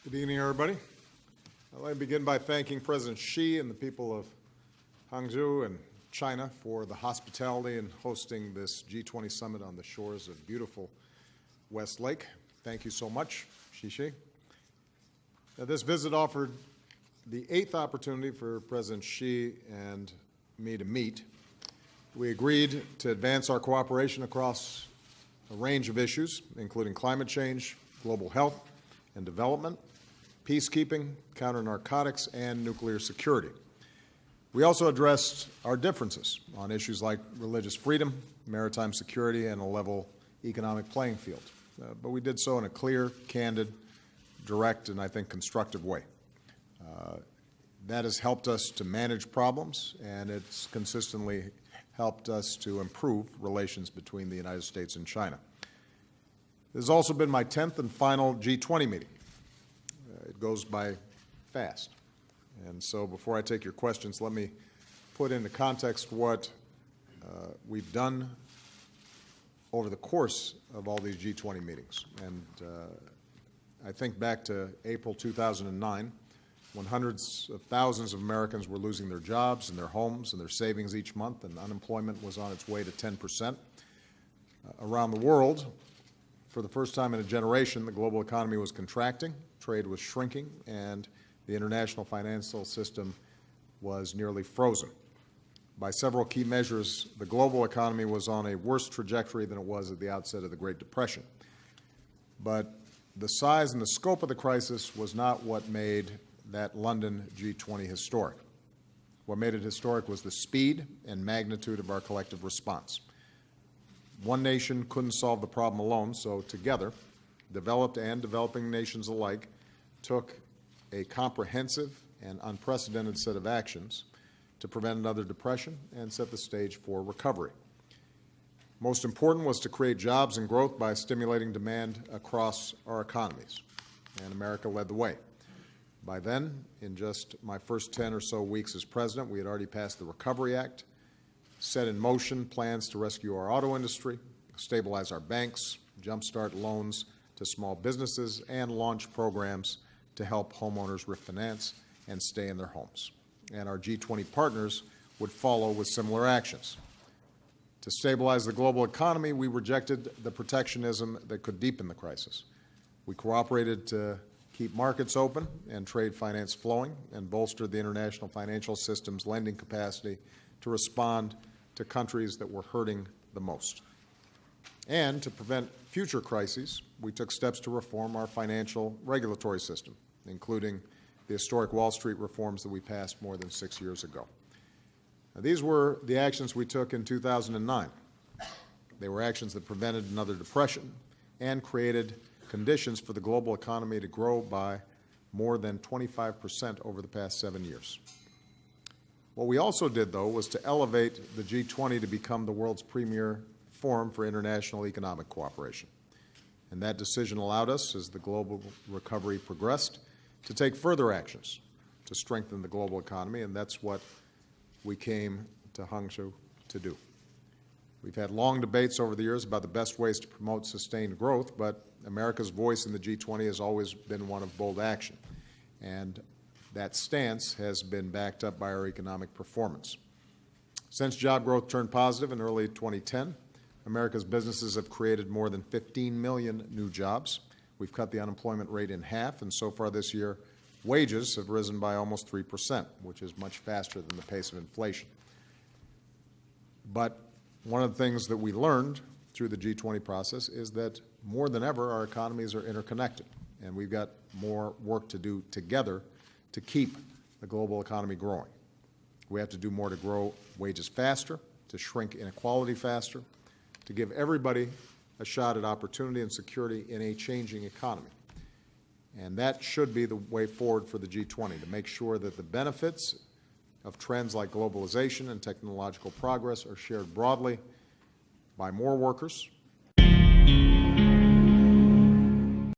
Good evening, everybody. Let me begin by thanking President Xi and the people of Hangzhou and China for the hospitality in hosting this G20 summit on the shores of beautiful West Lake. Thank you so much, Xi. This visit offered the 8th opportunity for President Xi and me to meet. We agreed to advance our cooperation across a range of issues, including climate change, global health and development, peacekeeping, counter-narcotics, and nuclear security. We also addressed our differences on issues like religious freedom, maritime security, and a level economic playing field. But we did so in a clear, candid, direct, and I think constructive way. That has helped us to manage problems, and it's consistently helped us to improve relations between the United States and China. This has also been my 10th and final G20 meeting. It goes by fast. And so before I take your questions, let me put into context what we've done over the course of all these G20 meetings. And I think back to April 2009, when hundreds of thousands of Americans were losing their jobs and their homes and their savings each month, and unemployment was on its way to 10%. Around the world, for the first time in a generation, the global economy was contracting, trade was shrinking, and the international financial system was nearly frozen. By several key measures, the global economy was on a worse trajectory than it was at the outset of the Great Depression. But the size and the scope of the crisis was not what made that London G20 historic. What made it historic was the speed and magnitude of our collective response. One nation couldn't solve the problem alone, so together, developed and developing nations alike took a comprehensive and unprecedented set of actions to prevent another depression and set the stage for recovery. Most important was to create jobs and growth by stimulating demand across our economies, and America led the way. By then, in just my first 10 or so weeks as president, we had already passed the Recovery Act, set in motion plans to rescue our auto industry, stabilize our banks, jumpstart loans to small businesses, and launch programs to help homeowners refinance and stay in their homes. And our G20 partners would follow with similar actions. To stabilize the global economy, we rejected the protectionism that could deepen the crisis. We cooperated to keep markets open and trade finance flowing, and bolstered the international financial system's lending capacity to respond to countries that were hurting the most. And to prevent future crises, we took steps to reform our financial regulatory system, including the historic Wall Street reforms that we passed more than 6 years ago. Now, these were the actions we took in 2009. They were actions that prevented another depression and created conditions for the global economy to grow by more than 25% over the past 7 years. What we also did, though, was to elevate the G20 to become the world's premier forum for international economic cooperation. And that decision allowed us, as the global recovery progressed, to take further actions to strengthen the global economy, and that's what we came to Hangzhou to do. We've had long debates over the years about the best ways to promote sustained growth, but America's voice in the G20 has always been one of bold action, and that stance has been backed up by our economic performance. Since job growth turned positive in early 2010, America's businesses have created more than 15 million new jobs. We've cut the unemployment rate in half, and so far this year, wages have risen by almost 3%, which is much faster than the pace of inflation. But one of the things that we learned through the G20 process is that more than ever, our economies are interconnected, and we've got more work to do together to keep the global economy growing. We have to do more to grow wages faster, to shrink inequality faster, to give everybody a shot at opportunity and security in a changing economy. And that should be the way forward for the G20, to make sure that the benefits of trends like globalization and technological progress are shared broadly by more workers,